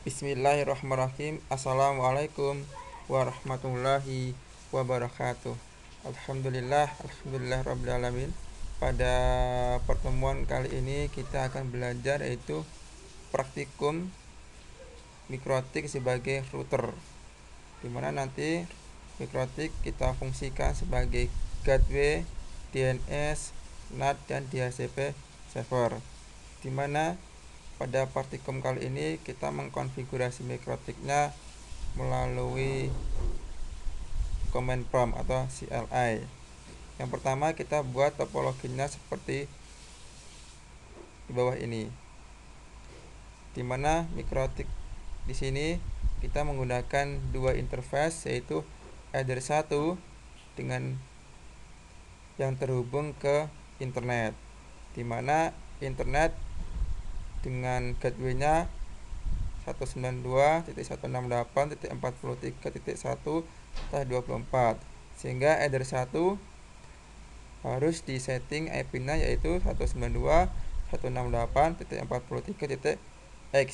Bismillahirrahmanirrahim. Assalamualaikum warahmatullahi wabarakatuh. Alhamdulillah rabbil alamin. Pada pertemuan kali ini kita akan belajar yaitu praktikum mikrotik sebagai router, dimana nanti mikrotik kita fungsikan sebagai gateway, DNS, NAT, dan DHCP server, dimana pada praktikum kali ini kita mengkonfigurasi mikrotiknya melalui command prompt atau CLI. Yang pertama kita buat topologinya seperti di bawah ini, dimana mikrotik di sini kita menggunakan dua interface, yaitu header 1 dengan yang terhubung ke internet, dimana internet dengan gateway-nya 192.168.43.1/24, sehingga header 1 harus disetting IP-nya yaitu 192.168.43.x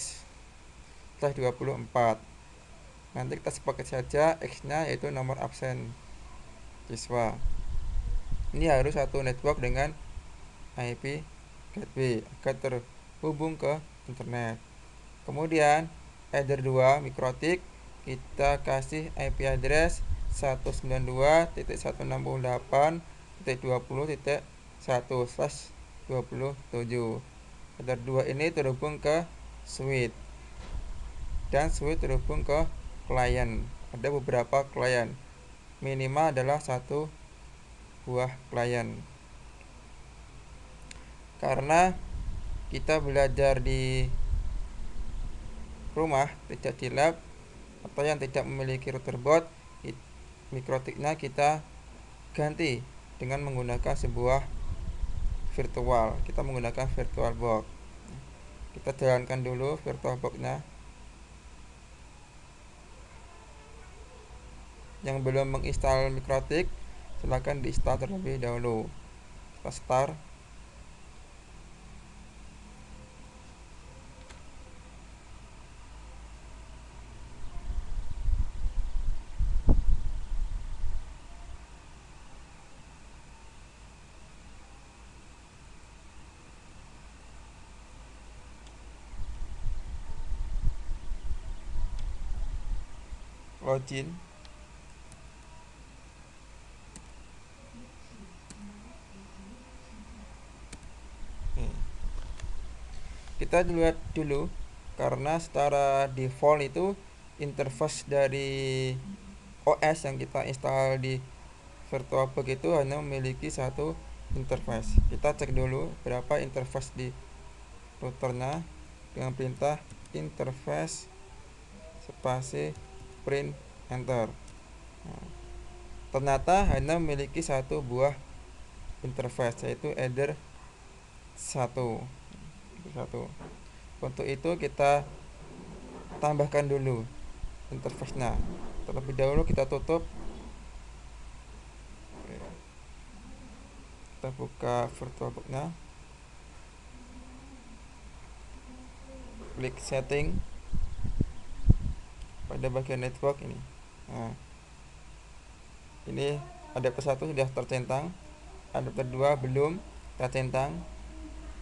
24. Nanti kita sepakat saja X-nya yaitu nomor absen siswa. Ini harus satu network dengan IP gateway agar terhubung ke internet. Kemudian header 2 mikrotik kita kasih IP address 192.168.20.1/27. Header 2 ini terhubung ke switch, dan switch terhubung ke klien. Ada beberapa klien, minimal adalah satu buah klien. Karena kita belajar di rumah, tidak di lab, atau yang tidak memiliki router board, mikrotiknya kita ganti dengan menggunakan sebuah virtual. Kita menggunakan virtual box. Kita jalankan dulu virtual box-nya. Yang belum menginstal mikrotik, silahkan diinstal terlebih dahulu. Kita start. Login. Kita lihat dulu, karena secara default itu interface dari OS yang kita install di VirtualBox itu hanya memiliki satu interface. Kita cek dulu berapa interface di routernya dengan perintah interface spasi print enter. Ternyata hanya memiliki satu buah interface, yaitu header 1. Untuk itu kita tambahkan dulu interface-nya. Terlebih dahulu kita tutup. Kita buka VirtualBox-nya. Klik setting pada bagian network ini. Nah, ini adapter 1 sudah tercentang, adapter 2 belum tercentang.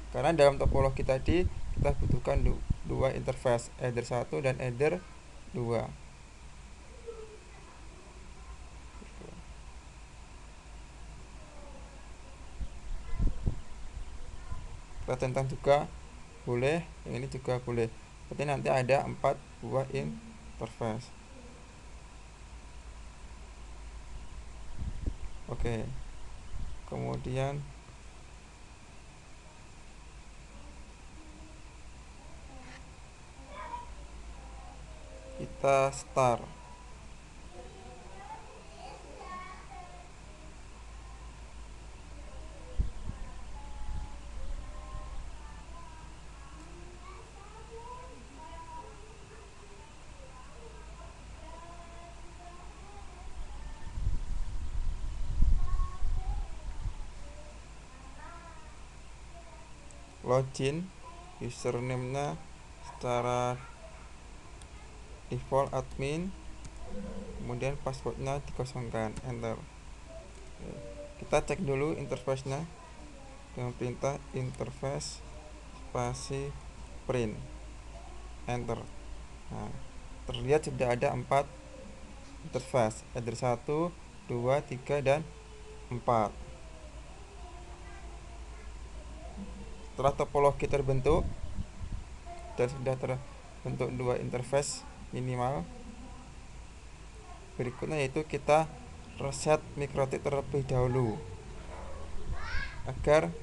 Karena dalam topologi tadi kita butuhkan dua interface, header 1 dan header 2. Kita centang juga boleh, yang ini juga boleh. Berarti nanti ada 4 buah interface. Oke. Kemudian kita start. Login, username-nya secara default admin, kemudian passwordnya dikosongkan, enter. Kita cek dulu interface-nya dengan perintah interface spasi print, enter. Nah, terlihat sudah ada 4 interface, header 1, 2, 3, dan 4. Setelah topologi terbentuk dan sudah terbentuk 2 interface minimal, berikutnya yaitu kita reset mikrotik terlebih dahulu agar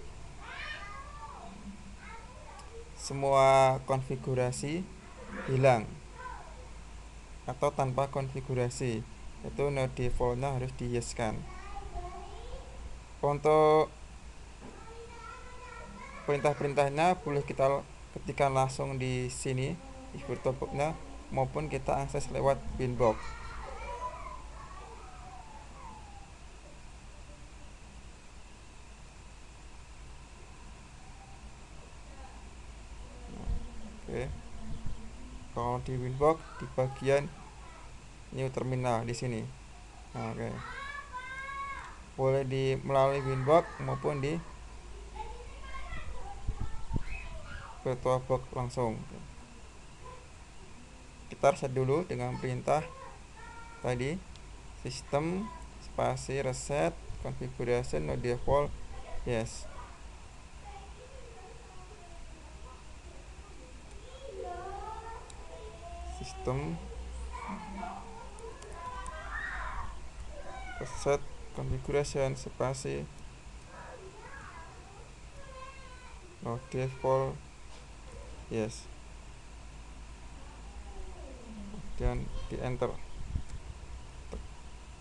semua konfigurasi hilang atau tanpa konfigurasi, itu no defaultnya harus di yes kan. Untuk perintah-perintahnya boleh kita ketikkan langsung di sini di VirtualBox-nya, maupun kita akses lewat Winbox. Oke. Kalau di Winbox di bagian new terminal di sini. Oke. Boleh melalui Winbox maupun di VirtualBox langsung. Kita reset dulu dengan perintah tadi, sistem spasi reset configuration no default yes. Sistem reset configuration spasi no default yes, dan di enter,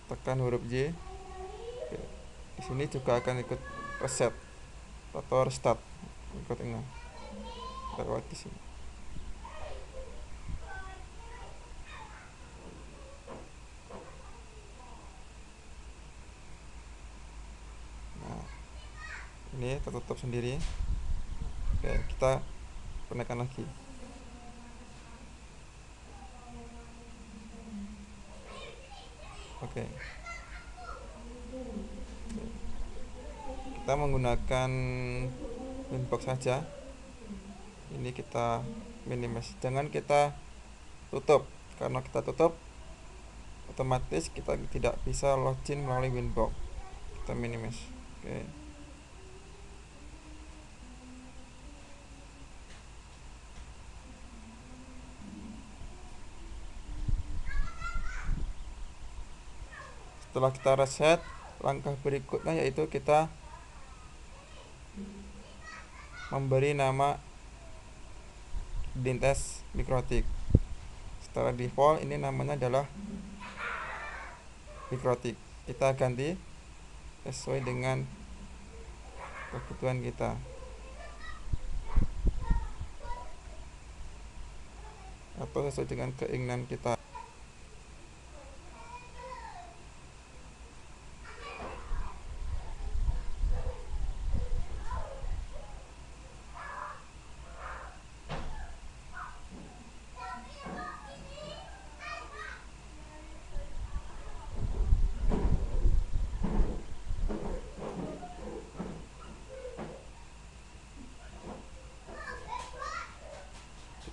tekan huruf J. Oke. Di sini juga akan ikut reset atau restart, ikut ini lewat di sini. Nah, ini tertutup sendiri. Oke, kita gunakan lagi. Oke. Kita menggunakan Winbox saja. Ini kita minimize, jangan kita tutup, karena kita tutup otomatis kita tidak bisa login melalui Winbox. Kita minimize. Oke. Setelah kita reset, langkah berikutnya yaitu kita memberi nama Dintes Mikrotik. Setelah default ini namanya adalah Mikrotik. Kita ganti sesuai dengan kebutuhan kita atau sesuai dengan keinginan kita.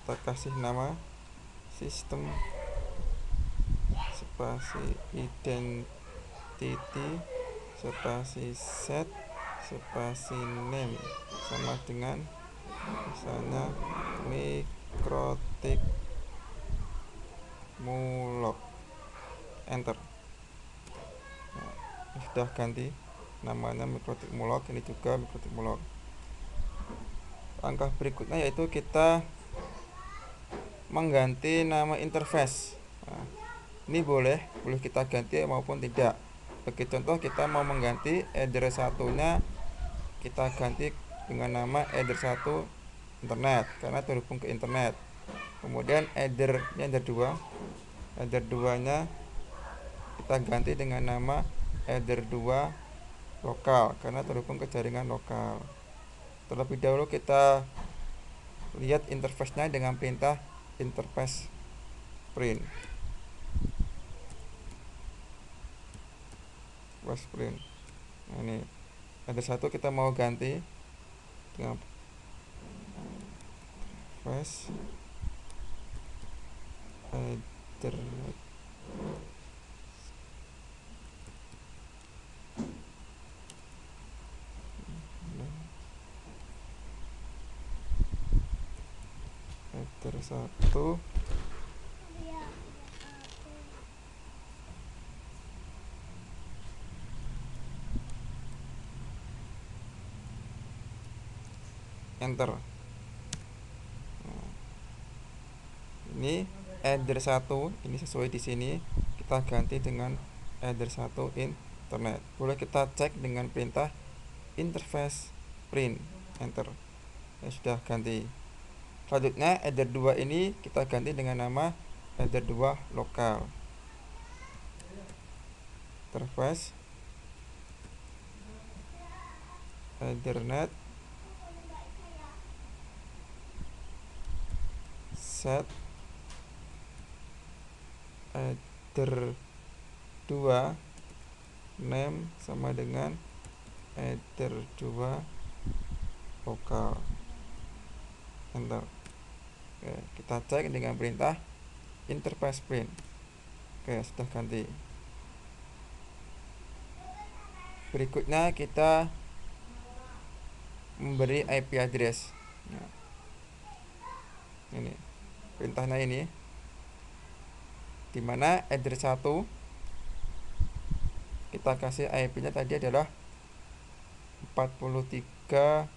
Kita kasih nama sistem spasi identity spasi set spasi name sama dengan misalnya Mikrotik Mulok, enter. Nah, sudah ganti namanya Mikrotik Mulok, ini juga Mikrotik Mulok. Langkah berikutnya yaitu kita mengganti nama interface. Nah, ini boleh kita ganti maupun tidak. Bagi contoh, kita mau mengganti header satunya, kita ganti dengan nama header 1 internet karena terhubung ke internet. Kemudian header 2 nya kita ganti dengan nama header 2 lokal karena terhubung ke jaringan lokal. Terlebih dahulu kita lihat interface-nya dengan perintah interface print. Flash print. Nah, ini ada satu kita mau ganti dengan flash header satu enter. Nah, ini header 1 ini sesuai di sini, kita ganti dengan header 1 internet. Boleh kita cek dengan perintah interface print, enter. Ya, sudah ganti. Selanjutnya header 2 ini kita ganti dengan nama header 2 lokal. Interface ethernet set header 2 name sama dengan header 2 lokal, enter. Oke, kita cek dengan perintah interface print. Oke, sudah ganti. Berikutnya kita memberi IP address. Nah, ini perintahnya ini, dimana header 1 kita kasih IP nya tadi adalah 43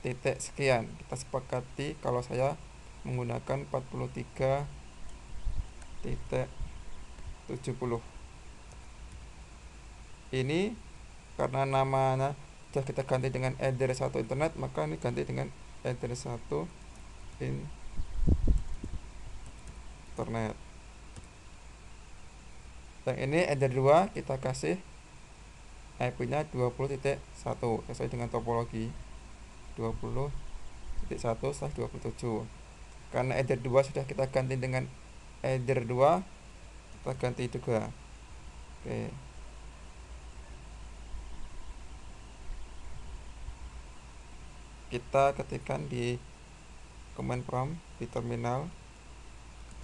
titik sekian. Kita sepakati kalau saya menggunakan 43.70. Ini karena namanya sudah kita ganti dengan header 1 internet, maka ini ganti dengan header 1 internet. Yang ini header 2 kita kasih IP nya 20.1 sesuai dengan topologi 20.1/27. Karena header 2 sudah kita ganti dengan header 2, kita ganti juga. Oke, kita ketikkan di command prompt di terminal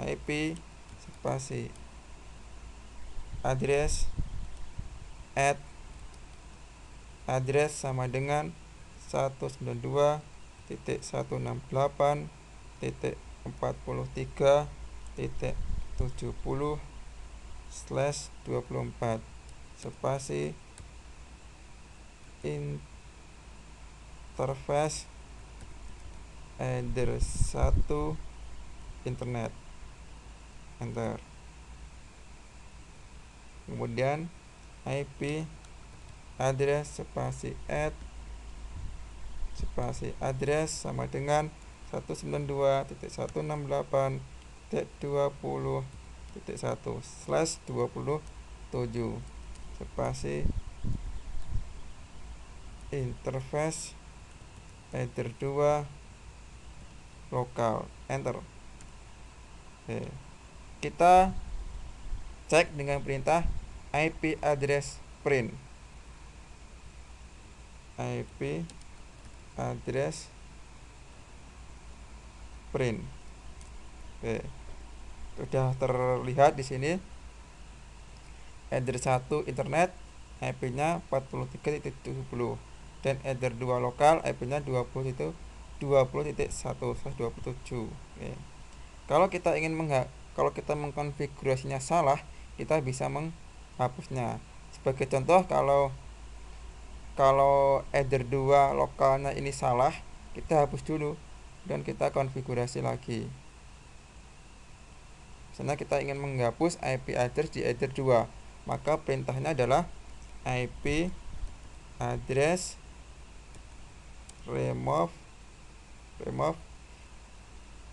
IP spasi address address sama dengan 192.168.70/24 spasi interface header 1 internet, enter. Kemudian IP address spasi spasi address sama dengan 192.168.20.1/27 spasi interface header 2 lokal, enter. Oke, kita cek dengan perintah IP address print. IP address print. Oke, sudah terlihat di sini header 1 internet IP nya 43.70 dan header 2 lokal IP nya 20.1/27. Oke. Kalau kita ingin kalau kita mengkonfigurasinya salah, kita bisa menghapusnya. Sebagai contoh, kalau header 2 lokalnya ini salah, kita hapus dulu dan kita konfigurasi lagi. Misalnya kita ingin menghapus IP address di header 2, maka perintahnya adalah IP address remove.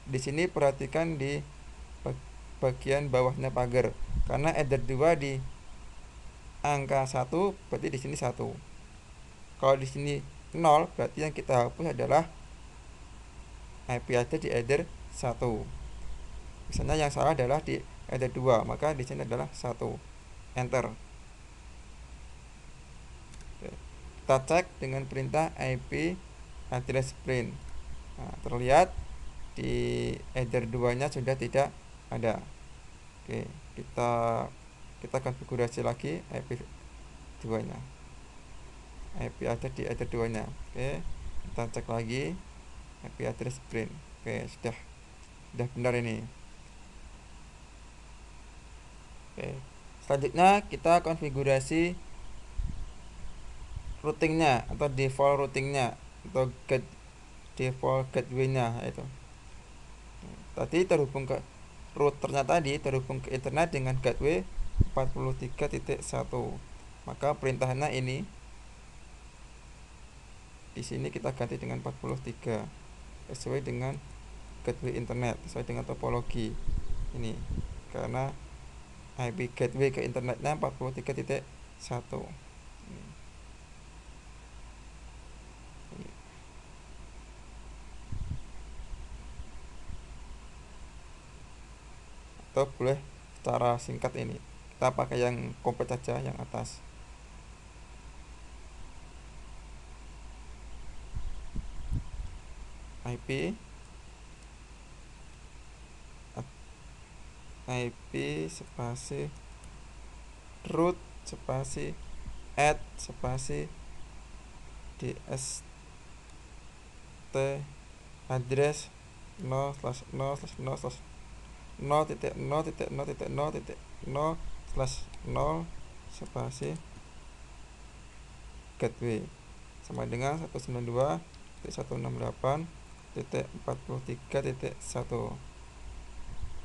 Di sini perhatikan di bagian bawahnya pagar, karena header 2 di angka 1, berarti di sini 1. Kalau di sini 0, berarti yang kita hapus adalah IP address di header 1. Misalnya yang salah adalah ada 2, maka di sini adalah 1. Enter. Oke. Kita cek dengan perintah IP address print. Nah, terlihat di header 2-nya sudah tidak ada. Oke, kita konfigurasi lagi IP 2-nya. IP ada di header 2-nya. Oke, kita cek lagi IP address print. Oke, sudah benar ini. Oke. Selanjutnya kita konfigurasi routingnya atau default routingnya atau default gateway-nya itu. Tadi terhubung ke routernya tadi terhubung ke internet dengan gateway 43.1. Maka perintahnya ini di sini kita ganti dengan 43 sesuai dengan gateway internet, sesuai dengan topologi ini, karena IP gateway ke internetnya 43.1. Atau boleh secara singkat ini kita pakai yang komplit saja, yang atas. IP spasi root spasi add spasi dst address 0/0/0.0.0.0/0 spasi gateway sama dengan 192.168.43.1.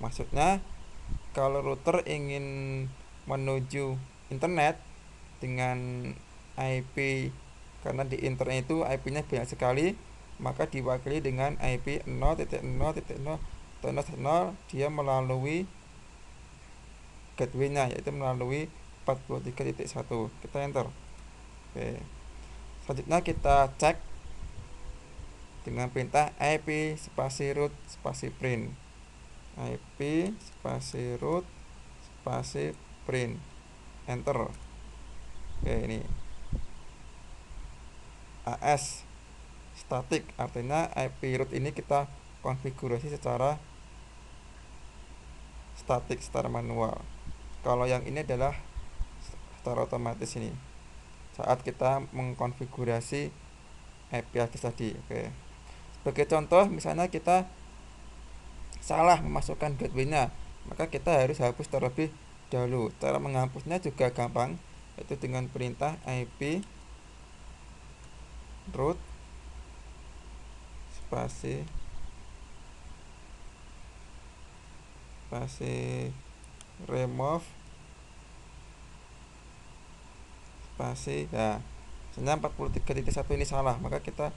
Maksudnya kalau router ingin menuju internet dengan IP, karena di internet itu IP-nya banyak sekali, maka diwakili dengan IP 0.0.0.0, dia melalui gateway-nya, yaitu melalui 43.1. Kita enter. Oke. Selanjutnya kita cek dengan perintah IP spasi root spasi print. IP spasi root spasi print. Enter. Oke, ini AS static, artinya IP root ini kita konfigurasi secara statik, secara manual. Kalau yang ini adalah secara otomatis ini saat kita mengkonfigurasi IP address tadi. Oke. Sebagai contoh, misalnya kita salah memasukkan gateway-nya, maka kita harus hapus terlebih dahulu. Cara menghapusnya juga gampang, yaitu dengan perintah IP root spasi remove spasi, ya. Misalnya 43.1 ini salah, maka kita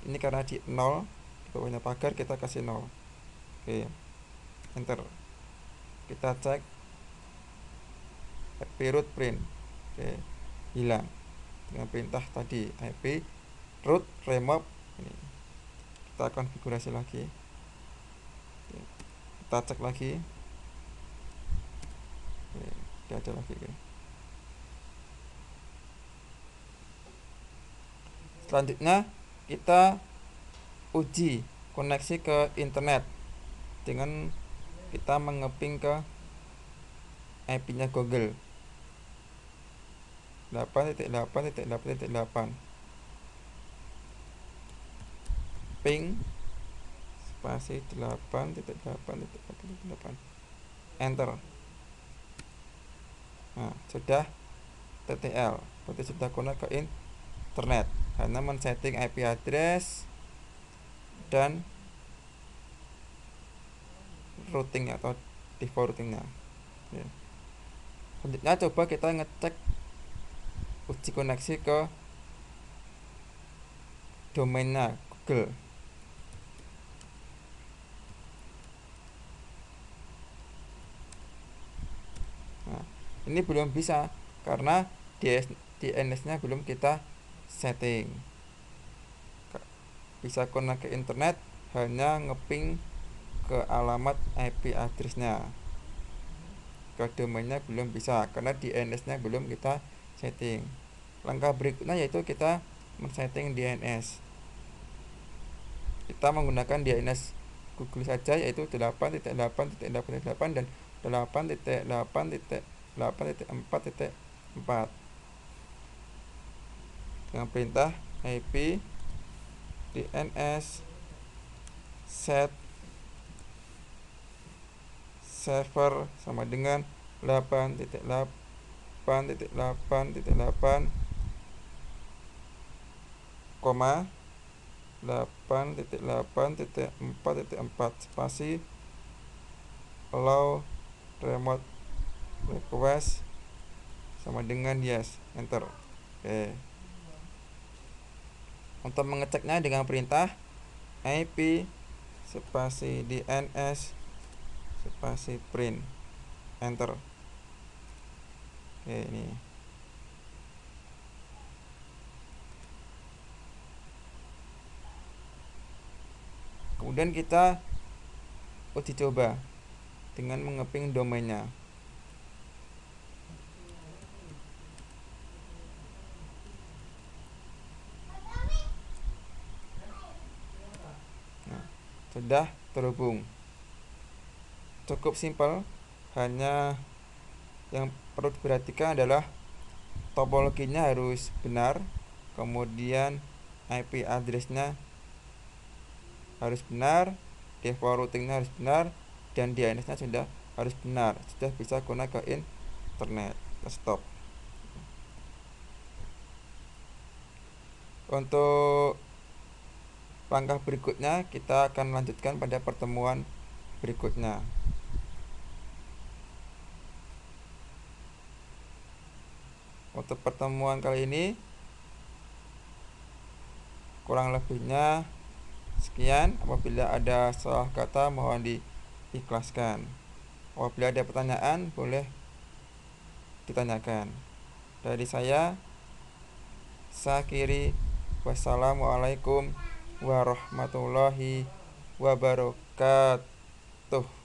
ini karena di 0 di bawahnya pagar, kita kasih 0. Oke, enter. Kita cek IP root print. Oke, hilang dengan perintah tadi IP root remove ini. Kita konfigurasi lagi. Oke, kita cek lagi. Oke, tidak ada lagi. Oke. Selanjutnya kita uji koneksi ke internet dengan kita mengeping ke IP-nya Google 8.8.8.8. ping spasi 8.8.8. Enter. Nah, sudah TTL, berarti sudah connect ke internet. Hanya men-setting IP address dan routing atau default routingnya. Ya. Selanjutnya coba kita ngecek uji koneksi ke domainnya Google. Nah, ini belum bisa karena DNS-nya belum kita setting. Bisa connect ke internet hanya ngeping ke alamat IP address-nya. Ke domainnya belum bisa karena DNS-nya belum kita setting. Langkah berikutnya yaitu kita men-setting DNS. Kita menggunakan DNS Google saja, yaitu 8.8.8.8 dan 8.8.8.4.4 dengan perintah IP DNS set server sama dengan 8.8.8.8, 8.8.4.4 spasi allow remote request sama dengan yes, enter. Oke. Untuk mengeceknya dengan perintah IP spasi DNS spasi print, enter. Oke, ini. Kemudian kita uji coba dengan mengeping domainnya. Nah, sudah terhubung. Cukup simpel, hanya yang perlu diperhatikan adalah topologinya harus benar, kemudian IP address-nya harus benar, default routing-nya harus benar, dan DNS-nya sudah harus benar, sudah bisa connect ke internet. Stop. Untuk langkah berikutnya kita akan lanjutkan pada pertemuan berikutnya. Untuk pertemuan kali ini kurang lebihnya sekian. Apabila ada salah kata mohon diikhlaskan. Apabila ada pertanyaan boleh ditanyakan. Dari saya Sakiri, wassalamualaikum warahmatullahi wabarakatuh.